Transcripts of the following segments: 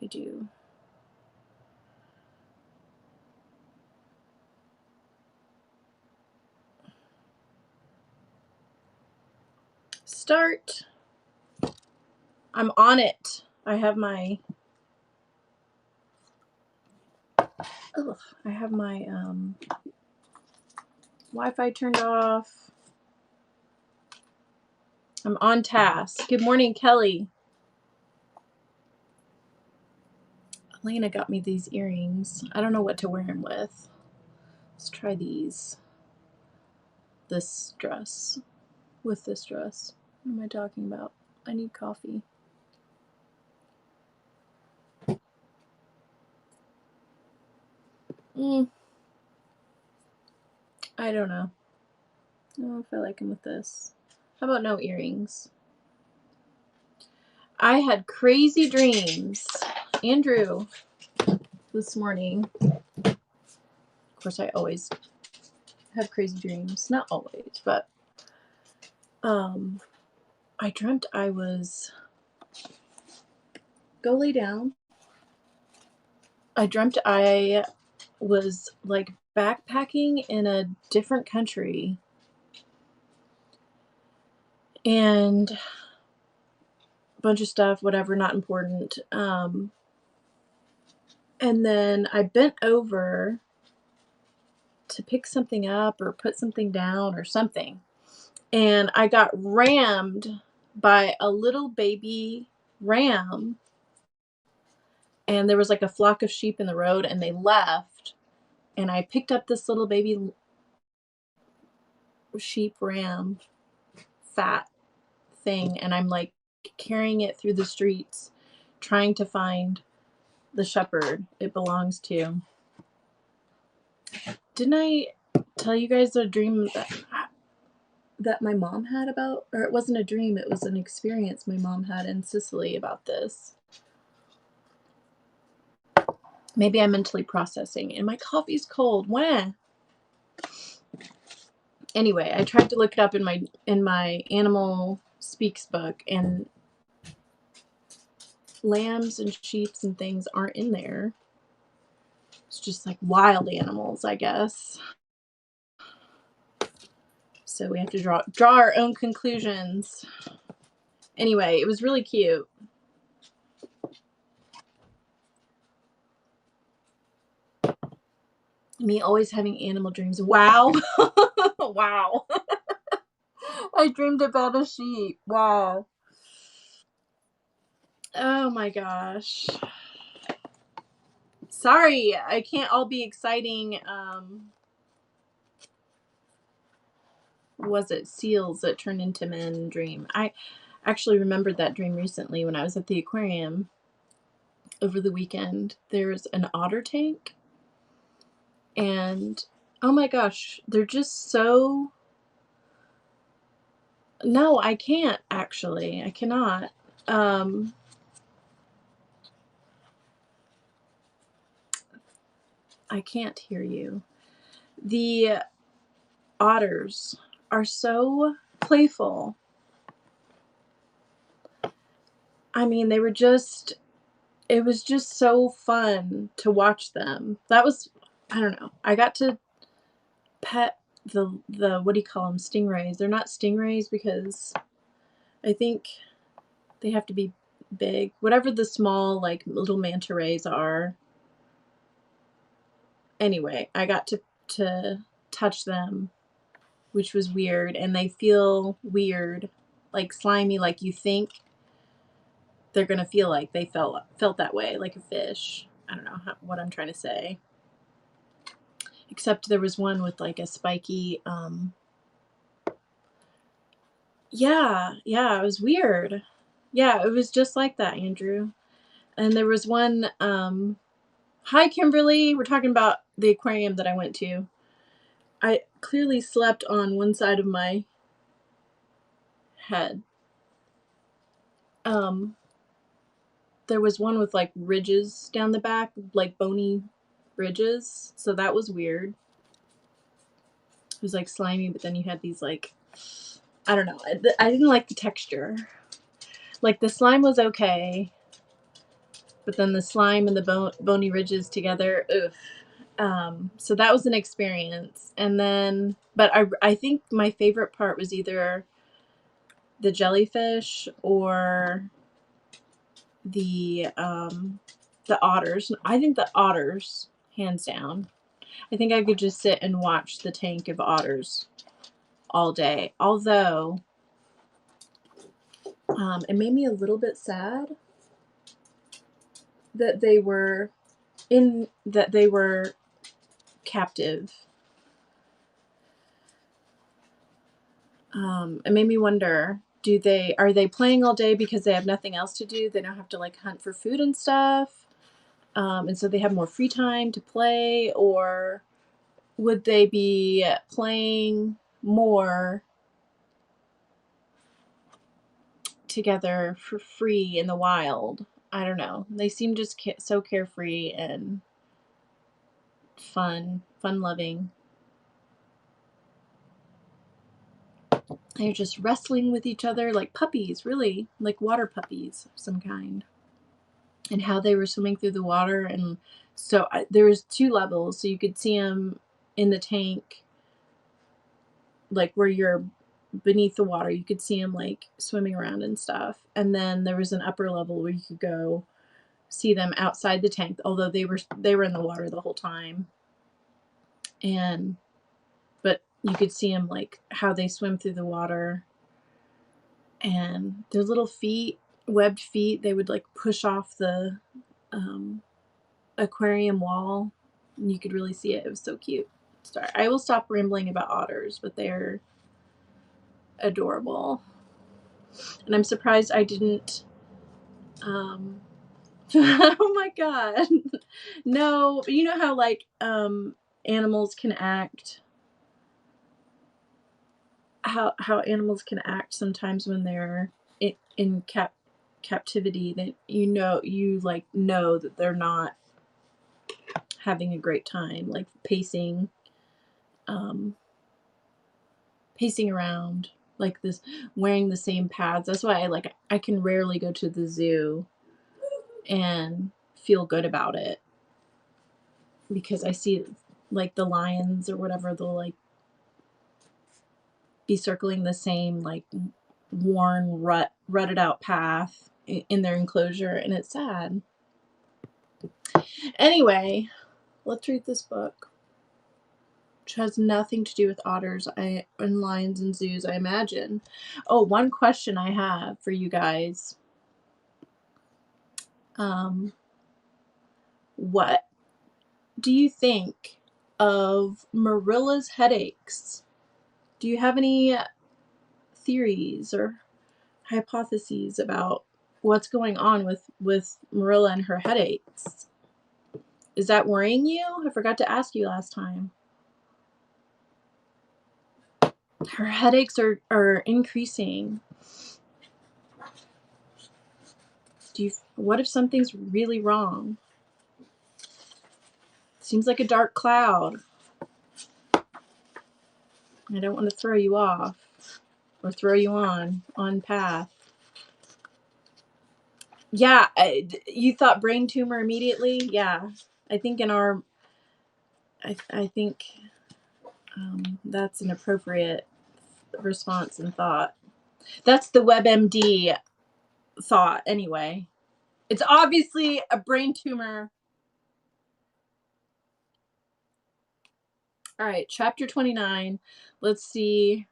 do? Start. I'm on it. I have my Wi-Fi turned off. I'm on task. Good morning, Kelly. Elena got me these earrings. I don't know what to wear them with. Let's try these. This dress. With this dress. What am I talking about? I need coffee. I don't know. I don't know if I like them with this. How about no earrings? I had crazy dreams. Andrew, this morning. Of course, I always have crazy dreams. Not always, but I dreamt I was... Go lay down. I dreamt I was like backpacking in a different country. And a bunch of stuff, whatever, not important. And then I bent over to pick something up or put something down or something. And I got rammed by a little baby ram. And there was like a flock of sheep in the road and they left. And I picked up this little baby sheep ram, fat thing. And I'm like carrying it through the streets, trying to find the shepherd it belongs to. Didn't I tell you guys a dream that my mom had about, or it wasn't a dream, it was an experience my mom had in Sicily about this? Maybe I'm mentally processing, and my coffee's cold. When? Anyway, I tried to look it up in my Animal Speaks book, and lambs and sheep and things aren't in there. It's just like wild animals, I guess. So we have to draw our own conclusions. Anyway, it was really cute. Me always having animal dreams. Wow. Wow. I dreamed about a sheep. Wow. Oh my gosh. Sorry, I can't all be exciting. Was it seals that turned into men dream? I actually remembered that dream recently when I was at the aquarium over the weekend. There's an otter tank. And oh my gosh, they're just so... No, I can't actually. I cannot. I can't hear you. The otters are so playful. I mean, it was just so fun to watch them. That was, I don't know. I got to pet the what do you call them? Stingrays. They're not stingrays because I think they have to be big. Whatever the small, like, little manta rays are. Anyway, I got to touch them, which was weird, and they feel weird, like slimy, like you think they're gonna feel like they felt that way, like a fish. I don't know what I'm trying to say. Except there was one with like a spiky, yeah, it was weird. Yeah, it was just like that, Andrew. And there was one, hi Kimberly, we're talking about the aquarium that I went to. I clearly slept on one side of my head. There was one with like ridges down the back, like bony ridges. So that was weird. It was like slimy, but then you had these like, I don't know. I didn't like the texture. Like the slime was okay, but then the slime and the bony ridges together, oof. So that was an experience. And then, but I think my favorite part was either the jellyfish or the otters. I think the otters, hands down. I think I could just sit and watch the tank of otters all day. Although, it made me a little bit sad that they were captive. It made me wonder, are they playing all day because they have nothing else to do? They don't have to like hunt for food and stuff. And so they have more free time to play, or would they be playing more together for free in the wild? I don't know. They seem just so carefree and fun loving. They're just wrestling with each other like puppies, really, like water puppies of some kind. And how they were swimming through the water. And so there was 2 levels, so you could see them in the tank, like where you're beneath the water, you could see them like swimming around and stuff. And then there was an upper level where you could go see them outside the tank, although they were in the water the whole time. But you could see them like how they swim through the water, and their little feet, webbed feet, they would like push off the aquarium wall, and you could really see it. It was so cute. Sorry, I will stop rambling about otters, but they're adorable. And I'm surprised I didn't oh my god. No, you know how like animals can act, how animals can act sometimes when they're in captivity, that you like know that they're not having a great time, like pacing around like this, wearing the same pads. That's why I can rarely go to the zoo and feel good about it, because I see like the lions or whatever, they'll like be circling the same like worn rutted out path in their enclosure, and it's sad. Anyway, let's read this book, which has nothing to do with otters and lions and zoos, I imagine. Oh, one question I have for you guys. What do you think of Marilla's headaches? Do you have any theories or hypotheses about what's going on with Marilla and her headaches? Is that worrying you? I forgot to ask you last time. Her headaches are increasing. What if something's really wrong? Seems like a dark cloud. I don't want to throw you off or throw you on path. Yeah, you thought brain tumor immediately? Yeah. I think I think that's an appropriate response and thought. That's the WebMD thought anyway. It's obviously a brain tumor. All right, chapter 29. Let's see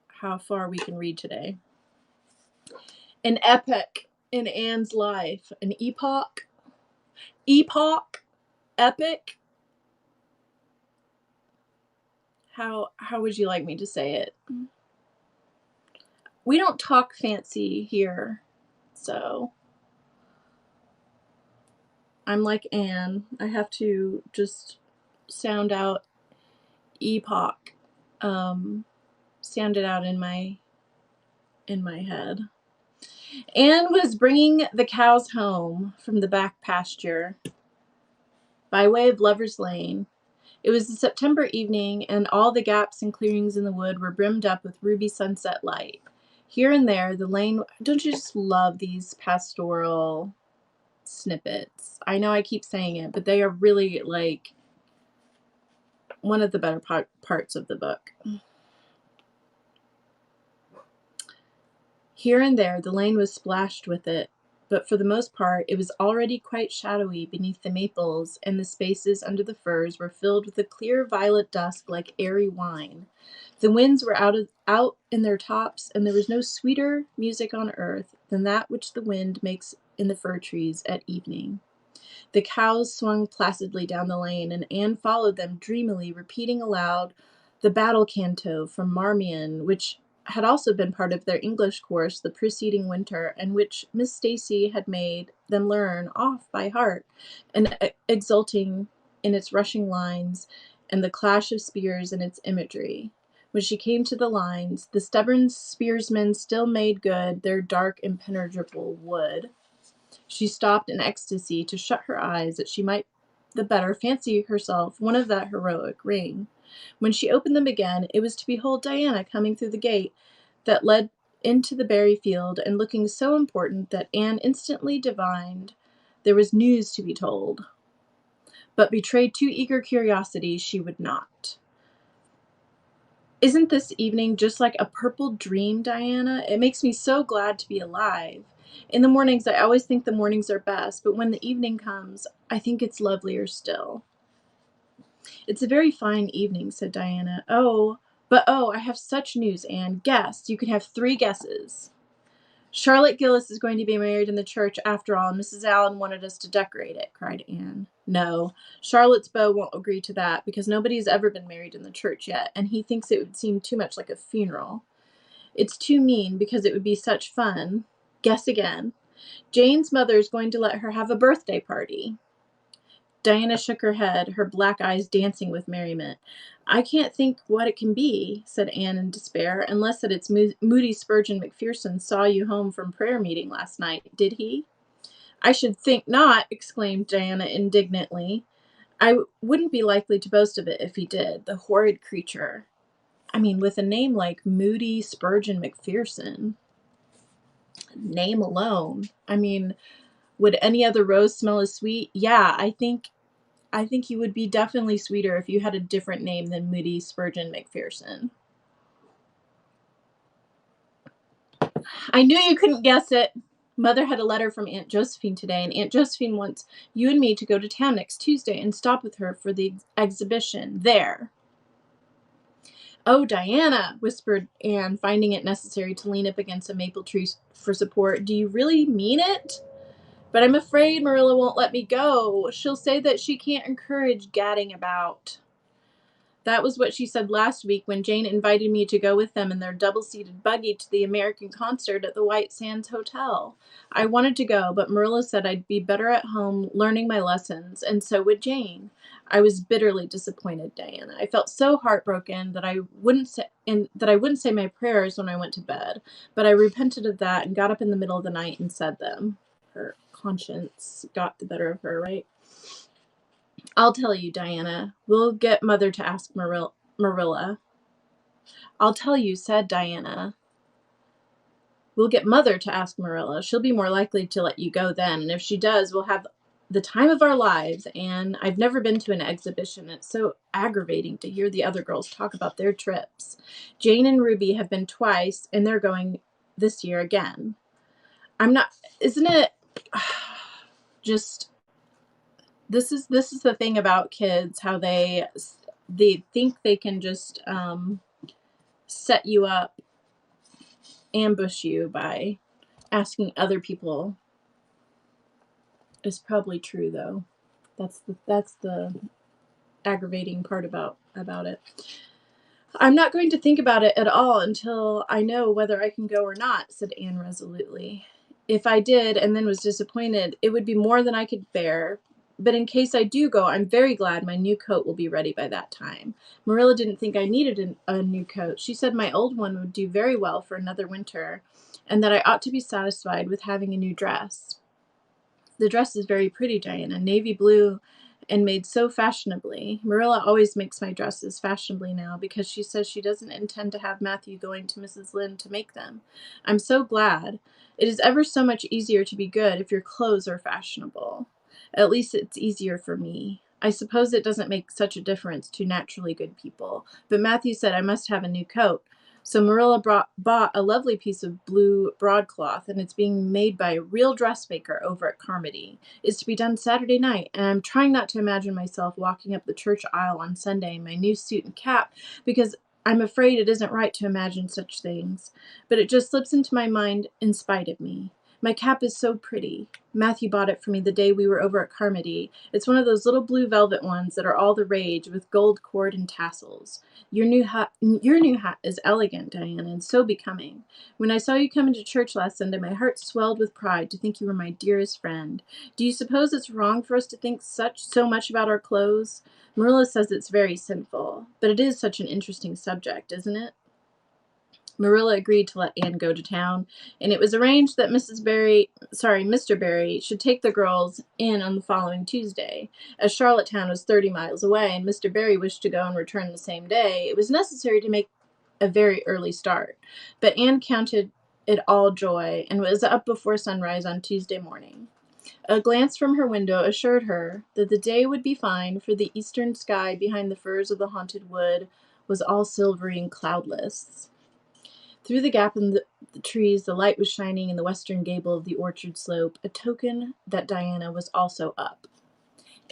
how far we can read today. An epic in Anne's life. An epoch? Epic? How would you like me to say it? We don't talk fancy here, so I'm like Anne. I have to just sound out epoch. Sound it out in my head. Anne was bringing the cows home from the back pasture by way of Lover's Lane. It was a September evening, and all the gaps and clearings in the wood were brimmed up with ruby sunset light. Here and there, the lane... Don't you just love these pastoral snippets. I know I keep saying it, but they are really, like, one of the better parts of the book. Here and there the lane was splashed with it, but for the most part it was already quite shadowy beneath the maples, and the spaces under the firs were filled with a clear violet dusk like airy wine. The winds were out in their tops, and there was no sweeter music on earth than that which the wind makes in the fir trees at evening. The cows swung placidly down the lane, and Anne followed them dreamily, repeating aloud the battle canto from Marmion, which had also been part of their English course the preceding winter, and which Miss Stacy had made them learn off by heart, and exulting in its rushing lines and the clash of spears and its imagery. When she came to the lines, the stubborn spearsmen still made good their dark, impenetrable wood. She stopped in ecstasy to shut her eyes that she might the better fancy herself one of that heroic ring. When she opened them again, it was to behold Diana coming through the gate that led into the berry field, and looking so important that Anne instantly divined there was news to be told, but betrayed too eager curiosity she would not. Isn't this evening just like a purple dream, Diana? It makes me so glad to be alive. In the mornings, I always think the mornings are best, but when the evening comes, I think it's lovelier still. It's a very fine evening, said Diana. Oh, I have such news, Anne. Guess. You can have 3 guesses. Charlotte Gillis is going to be married in the church after all, and Mrs. Allen wanted us to decorate it, cried Anne. No, Charlotte's beau won't agree to that, because nobody's ever been married in the church yet, and he thinks it would seem too much like a funeral. It's too mean, because it would be such fun. Guess again. Jane's mother is going to let her have a birthday party. Diana shook her head, her black eyes dancing with merriment. I can't think what it can be, said Anne in despair, unless that it's Moody Spurgeon Macpherson saw you home from prayer meeting last night. Did he? I should think not, exclaimed Diana indignantly. I wouldn't be likely to boast of it if he did, the horrid creature. I mean, with a name like Moody Spurgeon Macpherson. Name alone. I mean, would any other rose smell as sweet? Yeah, I think you would be definitely sweeter if you had a different name than Moody Spurgeon Macpherson. I knew you couldn't guess it. Mother had a letter from Aunt Josephine today, and Aunt Josephine wants you and me to go to town next Tuesday and stop with her for the exhibition there. Oh, Diana, whispered Anne, finding it necessary to lean up against a maple tree for support. Do you really mean it? But I'm afraid Marilla won't let me go. She'll say that she can't encourage gadding about. That was what she said last week when Jane invited me to go with them in their double-seated buggy to the American concert at the White Sands Hotel. I wanted to go, but Marilla said I'd be better at home learning my lessons, and so would Jane. I was bitterly disappointed, Diana. I felt so heartbroken that I wouldn't say my prayers when I went to bed, but I repented of that and got up in the middle of the night and said them. Her conscience got the better of her, right? I'll tell you, Diana. We'll get Mother to ask Marilla. I'll tell you, said Diana. We'll get Mother to ask Marilla. She'll be more likely to let you go then, and if she does, we'll have the time of our lives. And I've never been to an exhibition. It's so aggravating to hear the other girls talk about their trips. Jane and Ruby have been twice, and they're going this year again. Isn't it just... This is the thing about kids, how they think they can just set you up, ambush you by asking other people. Is probably true though. That's the aggravating part about it. I'm not going to think about it at all until I know whether I can go or not, said Anne resolutely. If I did and then was disappointed, it would be more than I could bear. But in case I do go, I'm very glad my new coat will be ready by that time. Marilla didn't think I needed a new coat. She said my old one would do very well for another winter, and that I ought to be satisfied with having a new dress. The dress is very pretty, Diana, navy blue and made so fashionably. Marilla always makes my dresses fashionably now because she says she doesn't intend to have Matthew going to Mrs. Lynde to make them. I'm so glad. It is ever so much easier to be good if your clothes are fashionable. At least it's easier for me. I suppose it doesn't make such a difference to naturally good people, but Matthew said I must have a new coat. So Marilla bought a lovely piece of blue broadcloth, and it's being made by a real dressmaker over at Carmody. It's to be done Saturday night, and I'm trying not to imagine myself walking up the church aisle on Sunday in my new suit and cap, because I'm afraid it isn't right to imagine such things. But it just slips into my mind in spite of me. My cap is so pretty. Matthew bought it for me the day we were over at Carmody. It's one of those little blue velvet ones that are all the rage, with gold cord and tassels. Your new hat is elegant, Diana, and so becoming. When I saw you come into church last Sunday, my heart swelled with pride to think you were my dearest friend. Do you suppose it's wrong for us to think so much about our clothes? Marilla says it's very sinful, but it is such an interesting subject, isn't it? Marilla agreed to let Anne go to town, and it was arranged that Mr. Barry should take the girls in on the following Tuesday. As Charlottetown was 30 miles away, and Mr. Barry wished to go and return the same day, it was necessary to make a very early start. But Anne counted it all joy, and was up before sunrise on Tuesday morning. A glance from her window assured her that the day would be fine, for the eastern sky behind the firs of the haunted wood was all silvery and cloudless. Through the gap in the trees, the light was shining in the western gable of the orchard slope, a token that Diana was also up.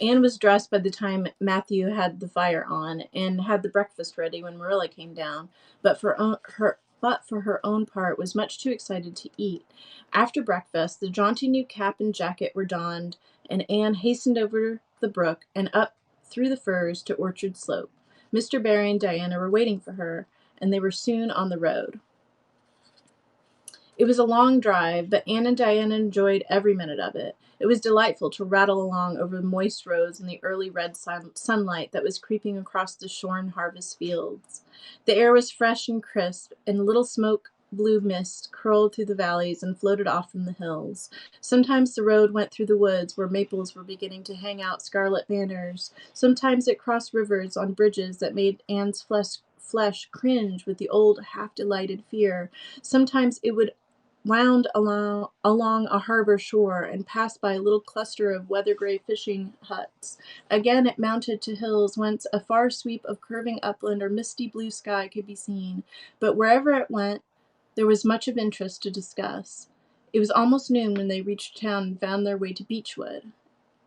Anne was dressed by the time Matthew had the fire on, and had the breakfast ready when Marilla came down, but for her own part was much too excited to eat. After breakfast, the jaunty new cap and jacket were donned, and Anne hastened over the brook and up through the firs to Orchard Slope. Mr. Barry and Diana were waiting for her, and they were soon on the road. It was a long drive, but Anne and Diana enjoyed every minute of it. It was delightful to rattle along over the moist roads in the early red sunlight that was creeping across the shorn harvest fields. The air was fresh and crisp, and little smoke blue mist curled through the valleys and floated off from the hills. Sometimes the road went through the woods where maples were beginning to hang out scarlet banners. Sometimes it crossed rivers on bridges that made Anne's flesh cringe with the old half-delighted fear. Sometimes it would wound along a harbor shore and passed by a little cluster of weather-gray fishing huts. Again it mounted to hills whence a far sweep of curving upland or misty blue sky could be seen, but wherever it went there was much of interest to discuss. It was almost noon when they reached town and found their way to Beechwood.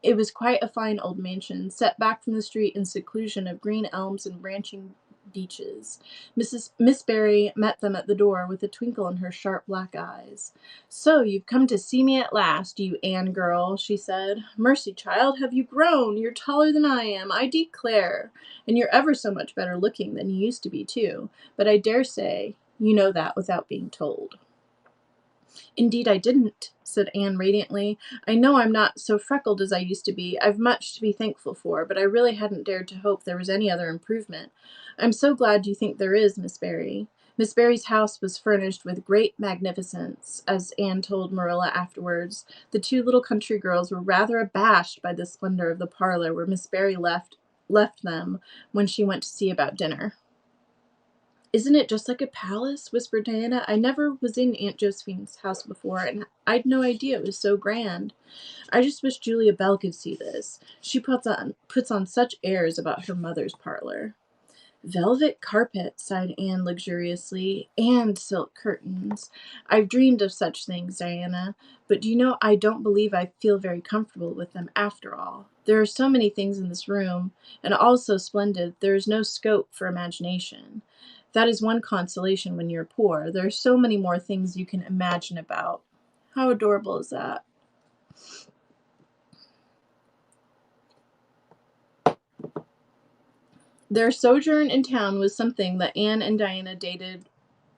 It was quite a fine old mansion, set back from the street in seclusion of green elms and branching beeches. Miss Barry met them at the door with a twinkle in her sharp black eyes. "So you've come to see me at last, you Anne girl," she said. "Mercy, child, have you grown? You're taller than I am, I declare. And you're ever so much better looking than you used to be, too. But I dare say you know that without being told." "Indeed I didn't," said Anne radiantly. "I know I'm not so freckled as I used to be. I've much to be thankful for, but I really hadn't dared to hope there was any other improvement. I'm so glad you think there is, Miss Barry." Miss Barry's house was furnished with great magnificence, as Anne told Marilla afterwards. The two little country girls were rather abashed by the splendor of the parlor where Miss Barry left them when she went to see about dinner. "Isn't it just like a palace?" whispered Diana. "I never was in Aunt Josephine's house before, and I'd no idea it was so grand. I just wish Julia Bell could see this. She puts on such airs about her mother's parlor." "Velvet carpet," sighed Anne luxuriously, "and silk curtains. I've dreamed of such things, Diana, but do you know I don't believe I feel very comfortable with them after all. There are so many things in this room, and all so splendid, there is no scope for imagination. That is one consolation when you're poor. There are so many more things you can imagine about. How adorable is that?" Their sojourn in town was something that Anne and Diana dated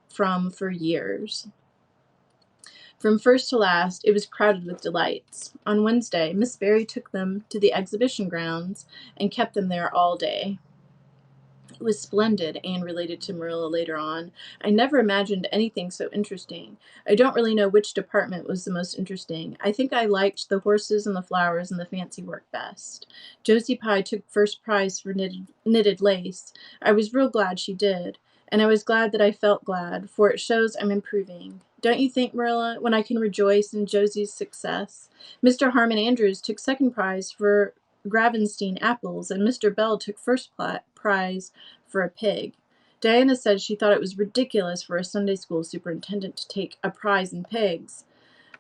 from for years. From first to last, it was crowded with delights. On Wednesday, Miss Barry took them to the exhibition grounds and kept them there all day. "It was splendid," Anne related to Marilla later on. "I never imagined anything so interesting. I don't really know which department was the most interesting. I think I liked the horses and the flowers and the fancy work best. Josie Pye took first prize for knitted lace. I was real glad she did. and I was glad that I felt glad, for it shows I'm improving. Don't you think, Marilla, when I can rejoice in Josie's success? Mr. Harmon Andrews took second prize for Gravenstein apples, and Mr. Bell took first prize for a pig. Diana said she thought it was ridiculous for a Sunday school superintendent to take a prize in pigs,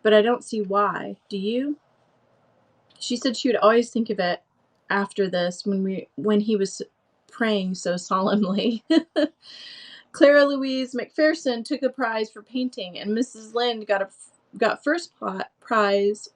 but I don't see why. Do you? She said she would always think of it after this when he was praying so solemnly. Clara Louise McPherson took a prize for painting, and Mrs. Lynde got first prize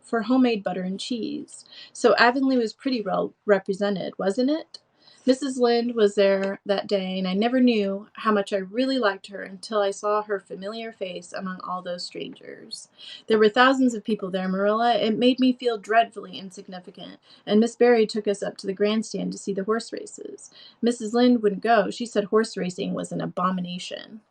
for homemade butter and cheese. So Avonlea was pretty well represented, wasn't it? Mrs. Lynde was there that day, and I never knew how much I really liked her until I saw her familiar face among all those strangers. There were thousands of people there, Marilla. It made me feel dreadfully insignificant, and Miss Barry took us up to the grandstand to see the horse races. Mrs. Lynde wouldn't go. She said horse racing was an abomination,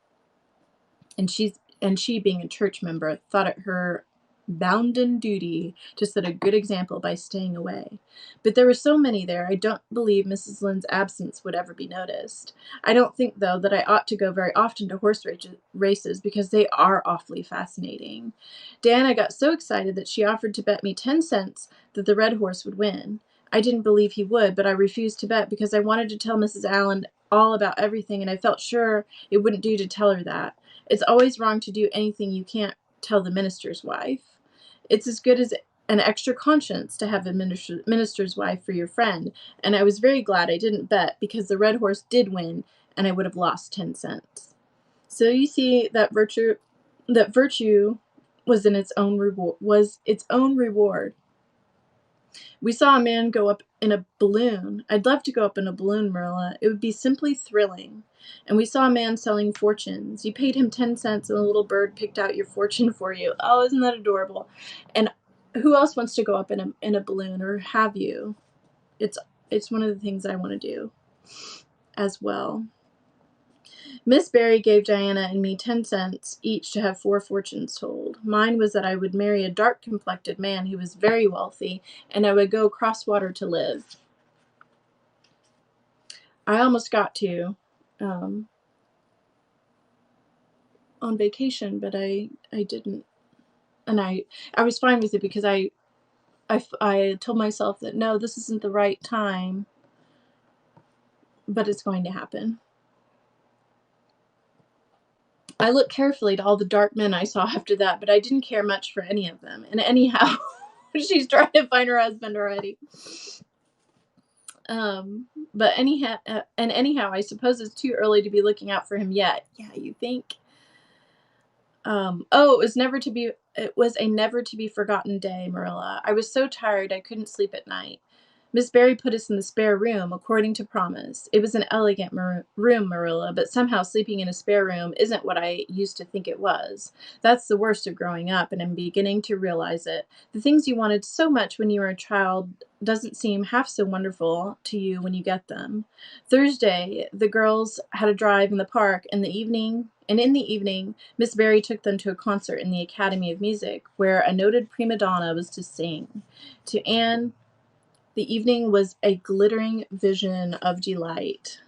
and she, being a church member, thought it her bounden duty to set a good example by staying away. But there were so many there, I don't believe Mrs. Lynde's absence would ever be noticed. I don't think, though, that I ought to go very often to horse races, because they are awfully fascinating. Diana got so excited that she offered to bet me 10 cents that the red horse would win. I didn't believe he would, but I refused to bet because I wanted to tell Mrs. Allen all about everything, and I felt sure it wouldn't do to tell her that. It's always wrong to do anything you can't tell the minister's wife. It's as good as an extra conscience to have a minister's wife for your friend, and I was very glad I didn't bet, because the red horse did win, and I would have lost 10 cents. So you see that virtue was its own reward. We saw a man go up in a balloon. I'd love to go up in a balloon, Marilla. It would be simply thrilling. And we saw a man selling fortunes. You paid him 10 cents and a little bird picked out your fortune for you. Oh, isn't that adorable? And who else wants to go up in a balloon, or have you? It's one of the things I want to do as well. Miss Barry gave Diana and me 10 cents each to have 4 fortunes told. Mine was that I would marry a dark-complected man who was very wealthy, and I would go cross water to live. I almost got to on vacation, but I didn't. And I was fine with it, because I told myself that, no, this isn't the right time, but it's going to happen. I looked carefully at all the dark men I saw after that, but I didn't care much for any of them. And anyhow, she's trying to find her husband already. But anyhow, I suppose it's too early to be looking out for him yet. Yeah, you think? It was a never to be forgotten day, Marilla. I was so tired I couldn't sleep at night. Miss Barry put us in the spare room, according to promise. It was an elegant room, Marilla, but somehow sleeping in a spare room isn't what I used to think it was. That's the worst of growing up, and I'm beginning to realize it. The things you wanted so much when you were a child doesn't seem half so wonderful to you when you get them. Thursday, the girls had a drive in the park, and in the evening, Miss Barry took them to a concert in the Academy of Music, where a noted prima donna was to sing. To Anne, the evening was a glittering vision of delight.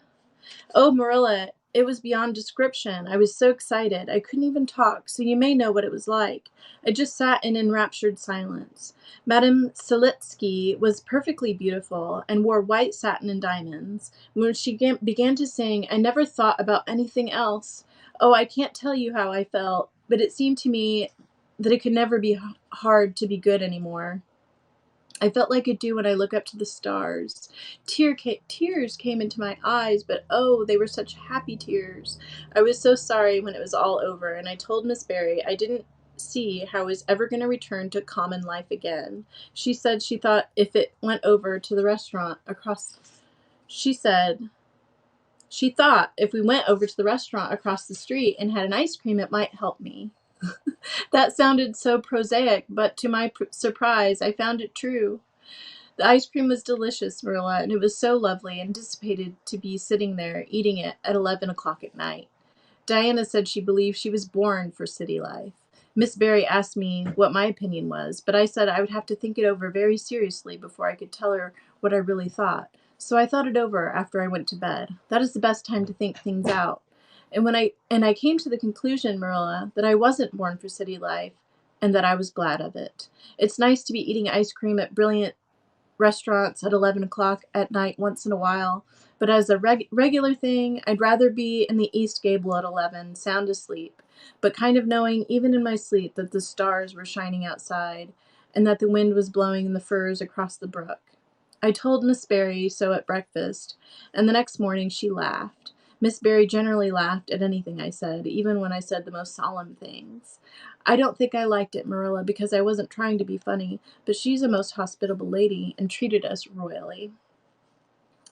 Oh, Marilla, it was beyond description. I was so excited I couldn't even talk, so you may know what it was like. I just sat in enraptured silence. Madame Selitsky was perfectly beautiful and wore white satin and diamonds. When she began to sing, I never thought about anything else. Oh, I can't tell you how I felt, but it seemed to me that it could never be hard to be good anymore. I felt like I do when I look up to the stars. Tears came into my eyes, but oh, they were such happy tears. I was so sorry when it was all over, and I told Miss Barry I didn't see how I was ever going to return to common life again. She said she thought if it went over to the restaurant across... She said she thought if we went over to the restaurant across the street and had an ice cream, it might help me. That sounded so prosaic, but to my surprise, I found it true. The ice cream was delicious, Marilla, and it was so lovely, and anticipated to be sitting there eating it at 11 o'clock at night. Diana said she believed she was born for city life. Miss Barry asked me what my opinion was, but I said I would have to think it over very seriously before I could tell her what I really thought. So I thought it over after I went to bed. That is the best time to think things out. And I came to the conclusion, Marilla, that I wasn't born for city life, and that I was glad of it. It's nice to be eating ice cream at brilliant restaurants at 11 o'clock at night once in a while, but as a regular thing, I'd rather be in the East Gable at 11, sound asleep, but kind of knowing, even in my sleep, that the stars were shining outside, and that the wind was blowing in the firs across the brook. I told Miss Barry so at breakfast, and the next morning she laughed. Miss Barry generally laughed at anything I said, even when I said the most solemn things. I don't think I liked it, Marilla, because I wasn't trying to be funny, but she's a most hospitable lady and treated us royally.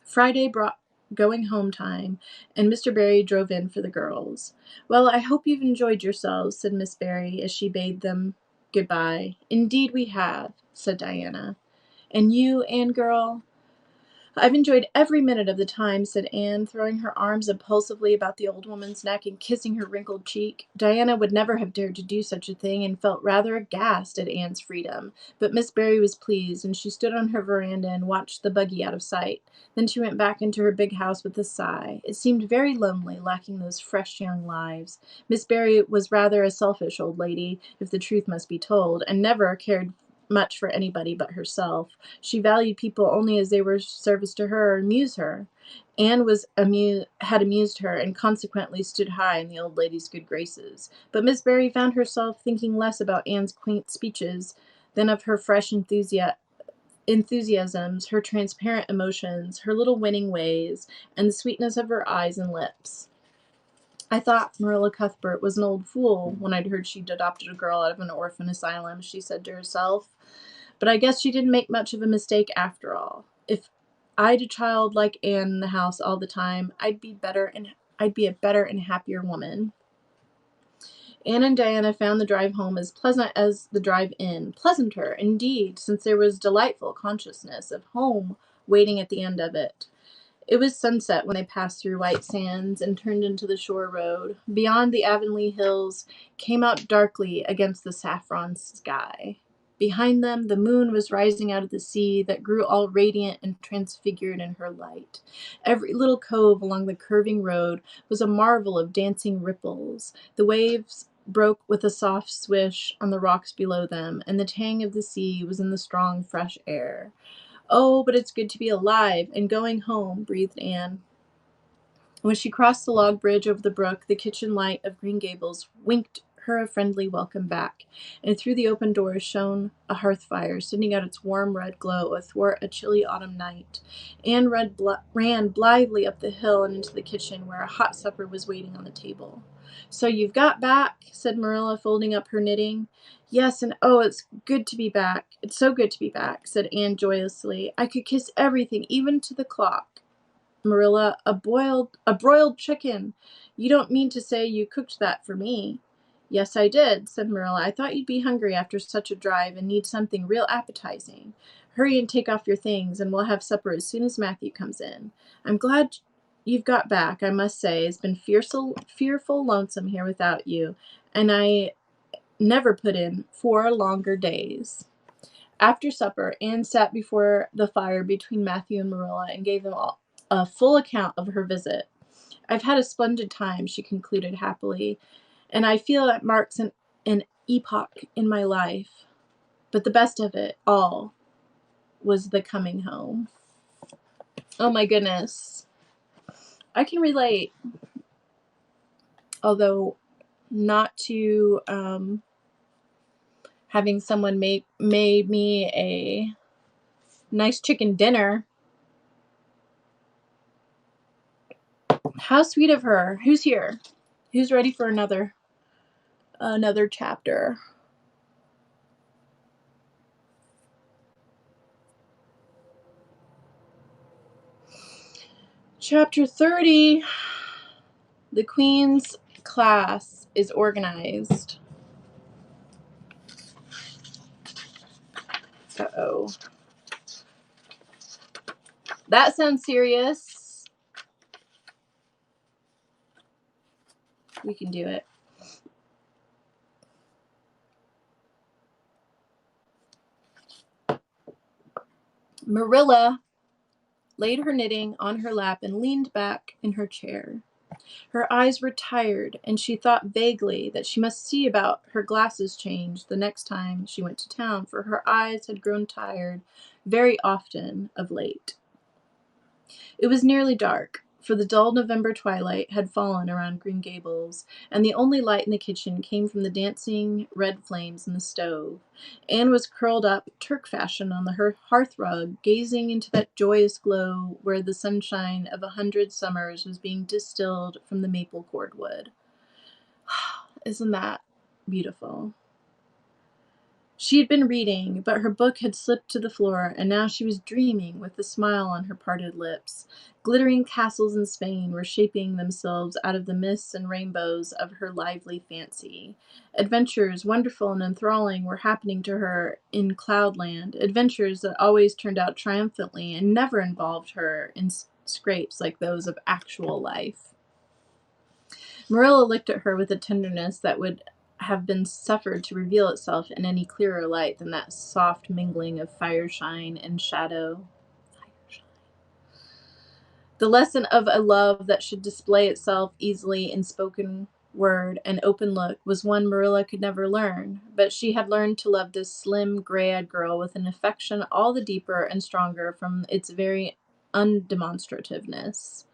Friday brought going home time, and Mr. Barry drove in for the girls. Well, I hope you've enjoyed yourselves, said Miss Barry as she bade them goodbye. Indeed we have, said Diana. And you, Anne girl? I've enjoyed every minute of the time, said Anne, throwing her arms impulsively about the old woman's neck and kissing her wrinkled cheek. Diana would never have dared to do such a thing and felt rather aghast at Anne's freedom, but Miss Barry was pleased, and she stood on her veranda and watched the buggy out of sight. Then she went back into her big house with a sigh. It seemed very lonely, lacking those fresh young lives. Miss Barry was rather a selfish old lady, if the truth must be told, and never cared much for anybody but herself. She valued people only as they were of service to her or amuse her. Anne had amused her, and consequently stood high in the old lady's good graces. But Miss Barry found herself thinking less about Anne's quaint speeches than of her fresh enthusiasms, her transparent emotions, her little winning ways, and the sweetness of her eyes and lips. I thought Marilla Cuthbert was an old fool when I'd heard she'd adopted a girl out of an orphan asylum, she said to herself. But I guess she didn't make much of a mistake after all. If I'd a child like Anne in the house all the time, I'd be a better and happier woman. Anne and Diana found the drive home as pleasant as the drive in. Pleasanter, indeed, since there was delightful consciousness of home waiting at the end of it. It was sunset when they passed through White Sands and turned into the shore road. Beyond, the Avonlea hills came out darkly against the saffron sky. Behind them, the moon was rising out of the sea that grew all radiant and transfigured in her light. Every little cove along the curving road was a marvel of dancing ripples. The waves broke with a soft swish on the rocks below them, and the tang of the sea was in the strong, fresh air. Oh, but it's good to be alive and going home, breathed Anne. When she crossed the log bridge over the brook, the kitchen light of Green Gables winked her a friendly welcome back, and through the open doors shone a hearth fire, sending out its warm red glow athwart a chilly autumn night. Anne ran blithely up the hill and into the kitchen, where a hot supper was waiting on the table. So you've got back, said Marilla, folding up her knitting. Yes, and oh, it's good to be back. It's so good to be back, said Anne joyously. I could kiss everything, even to the clock. Marilla, a broiled chicken. You don't mean to say you cooked that for me? Yes, I did, said Marilla. I thought you'd be hungry after such a drive and need something real appetizing. Hurry and take off your things, and we'll have supper as soon as Matthew comes in. I'm glad you've got back, I must say. It's been fearful lonesome here without you, and I never put in 4 longer days. After supper, Anne sat before the fire between Matthew and Marilla and gave them all a full account of her visit. I've had a splendid time, she concluded happily, and I feel it marks an epoch in my life. But the best of it all was the coming home. Oh my goodness. I can relate, although not to having someone made me a nice chicken dinner. How sweet of her. Who's here? Who's ready for another chapter? Chapter 30. The Queen's class is organized. Uh-oh. That sounds serious. We can do it. Marilla laid her knitting on her lap and leaned back in her chair. Her eyes were tired, and she thought vaguely that she must see about her glasses changed the next time she went to town, for her eyes had grown tired very often of late. It was nearly dark, for the dull November twilight had fallen around Green Gables, and the only light in the kitchen came from the dancing red flames in the stove. Anne was curled up, Turk fashion, on the hearth rug, gazing into that joyous glow where the sunshine of 100 summers was being distilled from the maple cordwood. Isn't that beautiful? She had been reading, but her book had slipped to the floor, and now she was dreaming with a smile on her parted lips. Glittering castles in Spain were shaping themselves out of the mists and rainbows of her lively fancy. Adventures, wonderful and enthralling, were happening to her in Cloudland, adventures that always turned out triumphantly and never involved her in scrapes like those of actual life. Marilla looked at her with a tenderness that would have been suffered to reveal itself in any clearer light than that soft mingling of fireshine and shadow. The lesson of a love that should display itself easily in spoken word and open look was one Marilla could never learn, but she had learned to love this slim, gray-eyed girl with an affection all the deeper and stronger from its very undemonstrativeness.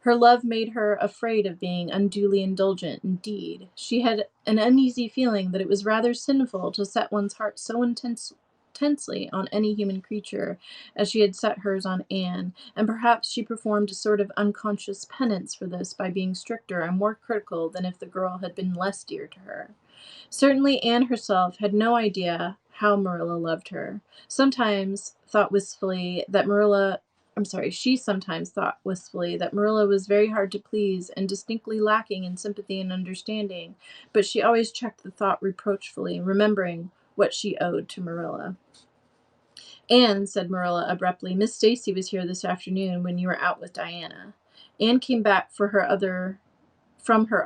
Her love made her afraid of being unduly indulgent. Indeed, she had an uneasy feeling that it was rather sinful to set one's heart so intensely on any human creature as she had set hers on Anne, and perhaps she performed a sort of unconscious penance for this by being stricter and more critical than if the girl had been less dear to her. Certainly Anne herself had no idea how Marilla loved her. She sometimes thought wistfully that Marilla was very hard to please and distinctly lacking in sympathy and understanding, but she always checked the thought reproachfully, remembering what she owed to Marilla. Anne, said Marilla abruptly, Miss Stacy was here this afternoon when you were out with Diana. Anne came back from her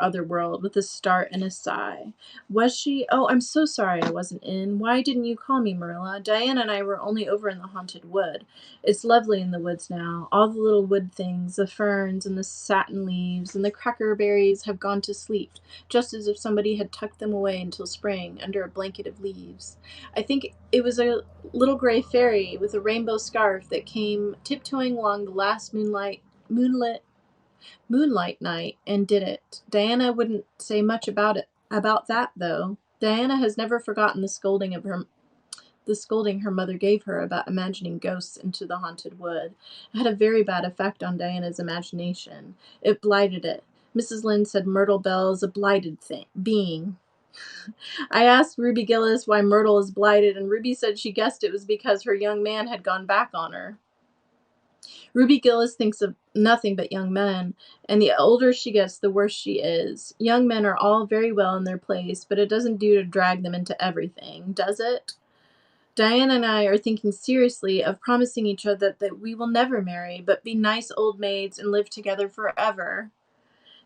other world with a start and a sigh. Was she? Oh, I'm so sorry I wasn't in. Why didn't you call me, Marilla? Diana and I were only over in the haunted wood. It's lovely in the woods now. All the little wood things, the ferns and the satin leaves and the crackerberries have gone to sleep, just as if somebody had tucked them away until spring under a blanket of leaves. I think it was a little gray fairy with a rainbow scarf that came tiptoeing along the last moonlight night and did it. Diana wouldn't say much about that though. Diana has never forgotten the scolding her mother gave her about imagining ghosts into the haunted wood. It had a very bad effect on Diana's imagination. It blighted it. Mrs. Lynde said Myrtle Bell is a blighted being. I asked Ruby Gillis why Myrtle is blighted, and Ruby said she guessed it was because her young man had gone back on her. Ruby Gillis thinks of nothing but young men, and the older she gets, the worse she is. Young men are all very well in their place, but it doesn't do to drag them into everything, does it? Diana and I are thinking seriously of promising each other that we will never marry, but be nice old maids and live together forever.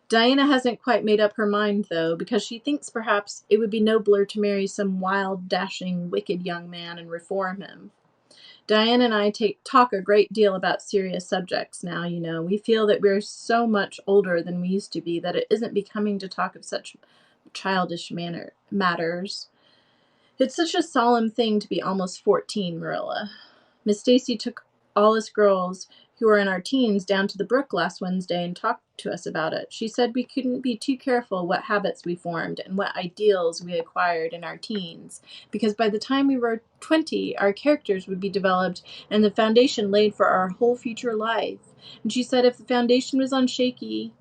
Diana hasn't quite made up her mind, though, because she thinks perhaps it would be nobler to marry some wild, dashing, wicked young man and reform him. Diane and I talk a great deal about serious subjects now, you know. We feel that we're so much older than we used to be that it isn't becoming to talk of such childish matters. It's such a solemn thing to be almost 14, Marilla. Miss Stacy took all us girls who are in our teens down to the brook last Wednesday and talked to us about it. She said we couldn't be too careful what habits we formed and what ideals we acquired in our teens, because by the time we were 20, our characters would be developed and the foundation laid for our whole future life. And she said if the foundation was shaky,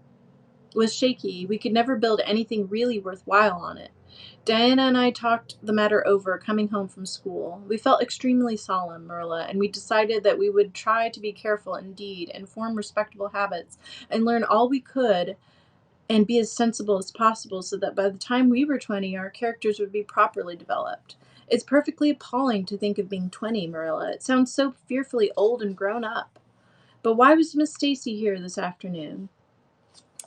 we could never build anything really worthwhile on it. Diana and I talked the matter over coming home from school. We felt extremely solemn, Marilla, and we decided that we would try to be careful indeed and form respectable habits and learn all we could and be as sensible as possible so that by the time we were 20, our characters would be properly developed. It's perfectly appalling to think of being 20, Marilla. It sounds so fearfully old and grown up. But why was Miss Stacy here this afternoon?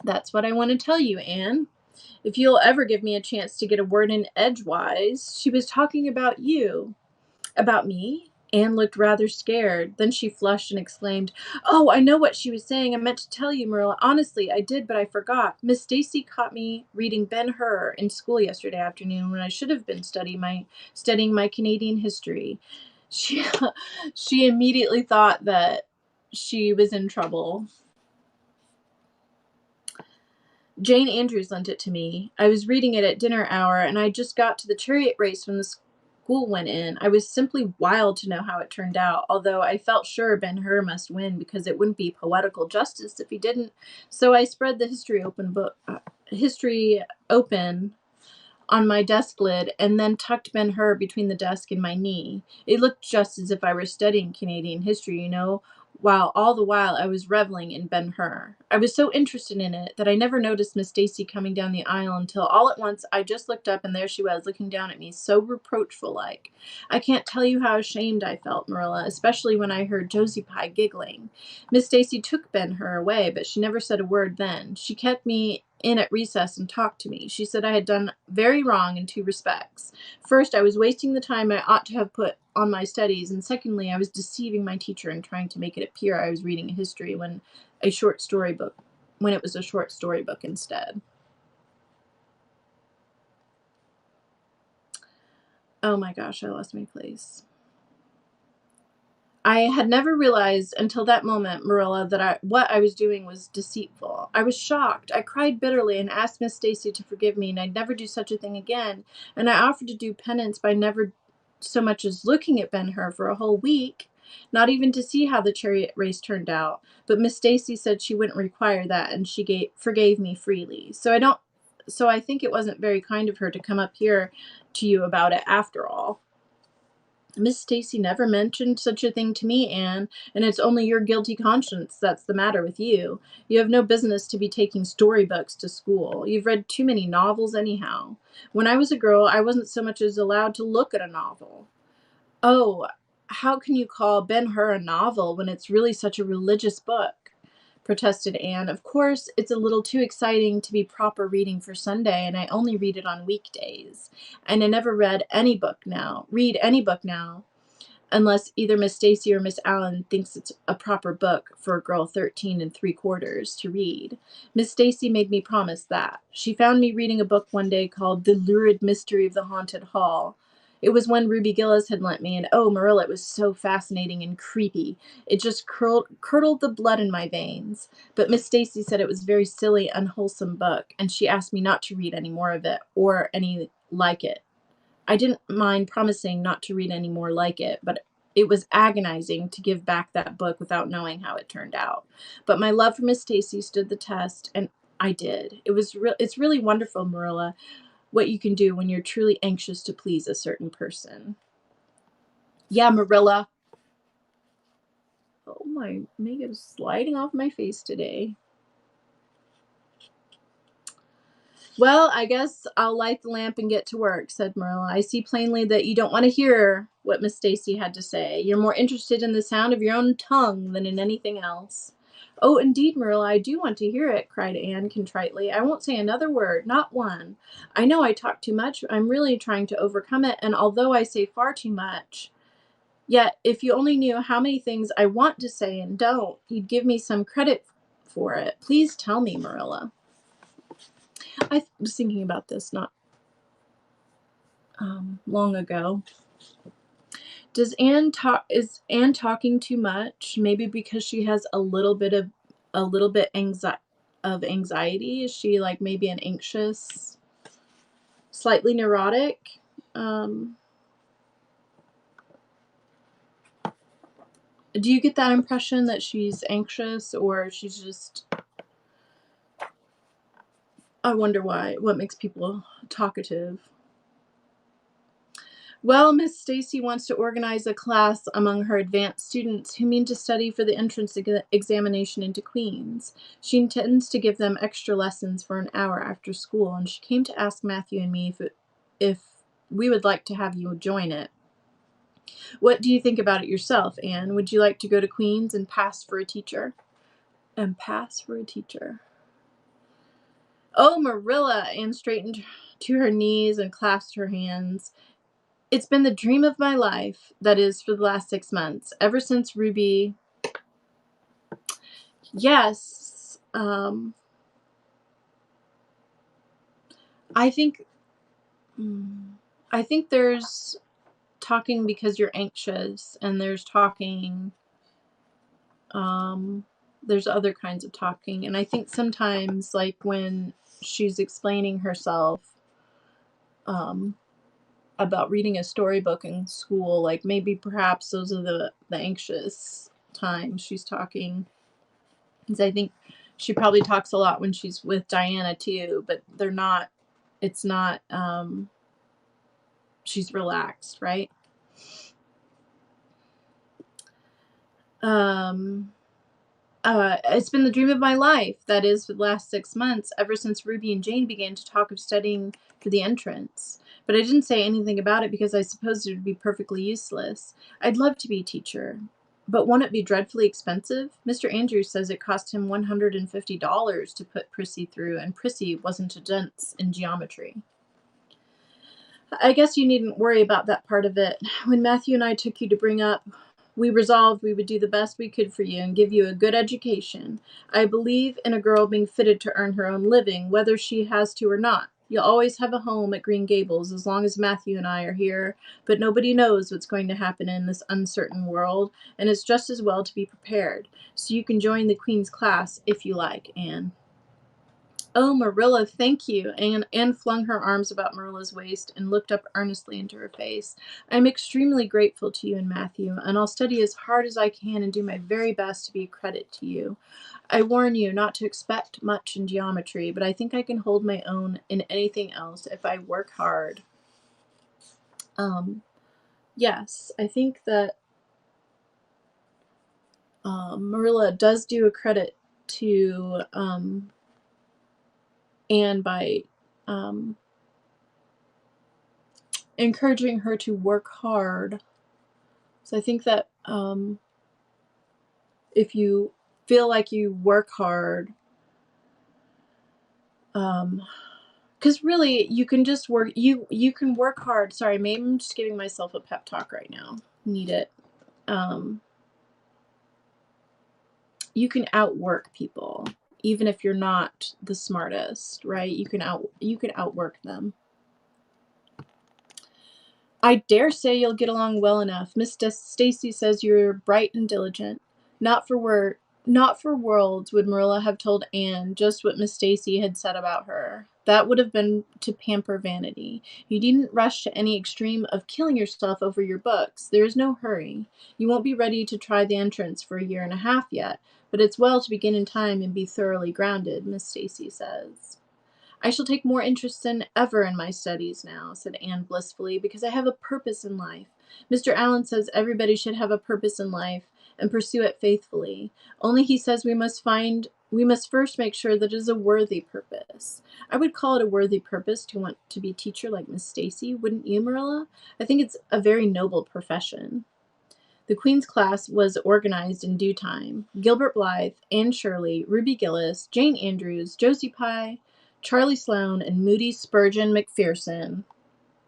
That's what I want to tell you, Anne. If you'll ever give me a chance to get a word in edgewise, she was talking about you. About me? Anne looked rather scared. Then she flushed and exclaimed, "Oh, I know what she was saying. I meant to tell you, Marilla. Honestly, I did, but I forgot. Miss Stacy caught me reading Ben-Hur in school yesterday afternoon when I should have been studying my Canadian history." She she immediately thought that she was in trouble. Jane Andrews lent it to me. I was reading it at dinner hour, and I just got to the chariot race when the school went in. I was simply wild to know how it turned out, although I felt sure Ben-Hur must win because it wouldn't be poetical justice if he didn't. So I spread the history open on my desk lid and then tucked Ben-Hur between the desk and my knee. It looked just as if I were studying Canadian history, while all the while I was reveling in Ben-Hur. I was so interested in it that I never noticed Miss Stacy coming down the aisle until all at once I just looked up and there she was looking down at me so reproachful-like. I can't tell you how ashamed I felt, Marilla, especially when I heard Josie Pye giggling. Miss Stacy took Ben-Hur away, but she never said a word then. She kept me in at recess and talked to me. She said I had done very wrong in two respects. First, I was wasting the time I ought to have put on my studies, and secondly, I was deceiving my teacher and trying to make it appear I was reading a history when it was a short storybook instead. Oh my gosh, I lost my place. I had never realized until that moment, Marilla, that what I was doing was deceitful. I was shocked. I cried bitterly and asked Miss Stacy to forgive me, and I'd never do such a thing again. And I offered to do penance by never so much as looking at Ben-Hur for a whole week, not even to see how the chariot race turned out. But Miss Stacy said she wouldn't require that, and she forgave me freely. So I think it wasn't very kind of her to come up here to you about it after all. Miss Stacy never mentioned such a thing to me, Anne, and it's only your guilty conscience that's the matter with you. You have no business to be taking storybooks to school. You've read too many novels anyhow. When I was a girl, I wasn't so much as allowed to look at a novel. Oh, how can you call Ben-Hur a novel when it's really such a religious book? Protested Anne. Of course, it's a little too exciting to be proper reading for Sunday, and I only read it on weekdays. And I never read any book now, unless either Miss Stacy or Miss Allen thinks it's a proper book for a girl 13 3/4 to read. Miss Stacy made me promise that. She found me reading a book one day called The Lurid Mystery of the Haunted Hall. It was one Ruby Gillis had lent me, and oh, Marilla, it was so fascinating and creepy. It just curdled the blood in my veins. But Miss Stacy said it was a very silly, unwholesome book, and she asked me not to read any more of it or any like it. I didn't mind promising not to read any more like it, but it was agonizing to give back that book without knowing how it turned out. But my love for Miss Stacy stood the test, and I did. It's really wonderful, Marilla, what you can do when you're truly anxious to please a certain person. Yeah, Marilla. Oh, my makeup is sliding off my face today. Well, I guess I'll light the lamp and get to work, said Marilla. I see plainly that you don't want to hear what Miss Stacy had to say. You're more interested in the sound of your own tongue than in anything else. Oh, indeed, Marilla, I do want to hear it, cried Anne contritely. I won't say another word, not one. I know I talk too much. I'm really trying to overcome it, and although I say far too much, yet if you only knew how many things I want to say and don't, you'd give me some credit for it. Please tell me, Marilla. I was thinking about this not long ago. Is Anne talking too much? Maybe because she has a little bit of anxiety. Is she like maybe an anxious, slightly neurotic? Do you get that impression that she's anxious, or she's just, I wonder what makes people talkative? Well, Miss Stacy wants to organize a class among her advanced students who mean to study for the entrance examination into Queen's. She intends to give them extra lessons for an hour after school, and she came to ask Matthew and me if we would like to have you join it. What do you think about it yourself, Anne? Would you like to go to Queen's and pass for a teacher? Oh, Marilla! Anne straightened to her knees and clasped her hands. It's been the dream of my life, that is, for the last 6 months, ever since Ruby. Yes, I think I think there's talking because you're anxious, and there's talking, there's other kinds of talking, and I think sometimes, like, when she's explaining herself, um, about reading a storybook in school, like, maybe perhaps those are the anxious times she's talking. 'Cause I think she probably talks a lot when she's with Diana too, but they're not it's not, she's relaxed, right? Um, it's been the dream of my life, that is, for the last 6 months, ever since Ruby and Jane began to talk of studying for the entrance. But I didn't say anything about it because I supposed it would be perfectly useless. I'd love to be a teacher. But won't it be dreadfully expensive? Mr. Andrews says it cost him $150 to put Prissy through, and Prissy wasn't a dunce in geometry. I guess you needn't worry about that part of it. When Matthew and I took you to bring up, we resolved we would do the best we could for you and give you a good education. I believe in a girl being fitted to earn her own living, whether she has to or not. You'll always have a home at Green Gables as long as Matthew and I are here, but nobody knows what's going to happen in this uncertain world, and it's just as well to be prepared. So you can join the Queen's class if you like, Anne. Oh, Marilla, thank you. Anne flung her arms about Marilla's waist and looked up earnestly into her face. I'm extremely grateful to you and Matthew, and I'll study as hard as I can and do my very best to be a credit to you. I warn you not to expect much in geometry, but I think I can hold my own in anything else if I work hard. Yes, I think that Marilla does do a credit to Anne by encouraging her to work hard. So I think that if you feel like you work hard, because really you can just you can work hard. Sorry, maybe I'm just giving myself a pep talk right now. Need it. You can outwork people, even if you're not the smartest, right? You can outwork them. I dare say you'll get along well enough. Miss Stacy says you're bright and diligent. Not for worlds would Marilla have told Anne just what Miss Stacy had said about her. That would have been to pamper vanity. You needn't rush to any extreme of killing yourself over your books. There is no hurry. You won't be ready to try the entrance for 1.5 years yet, but it's well to begin in time and be thoroughly grounded, Miss Stacy says. I shall take more interest than ever in my studies now, said Anne blissfully, because I have a purpose in life. Mr. Allen says everybody should have a purpose in life and pursue it faithfully. Only he says we must first make sure that it is a worthy purpose. I would call it a worthy purpose to want to be a teacher like Miss Stacy, wouldn't you, Marilla? I think it's a very noble profession. The Queen's class was organized in due time. Gilbert Blythe, Anne Shirley, Ruby Gillis, Jane Andrews, Josie Pye, Charlie Sloane, and Moody Spurgeon McPherson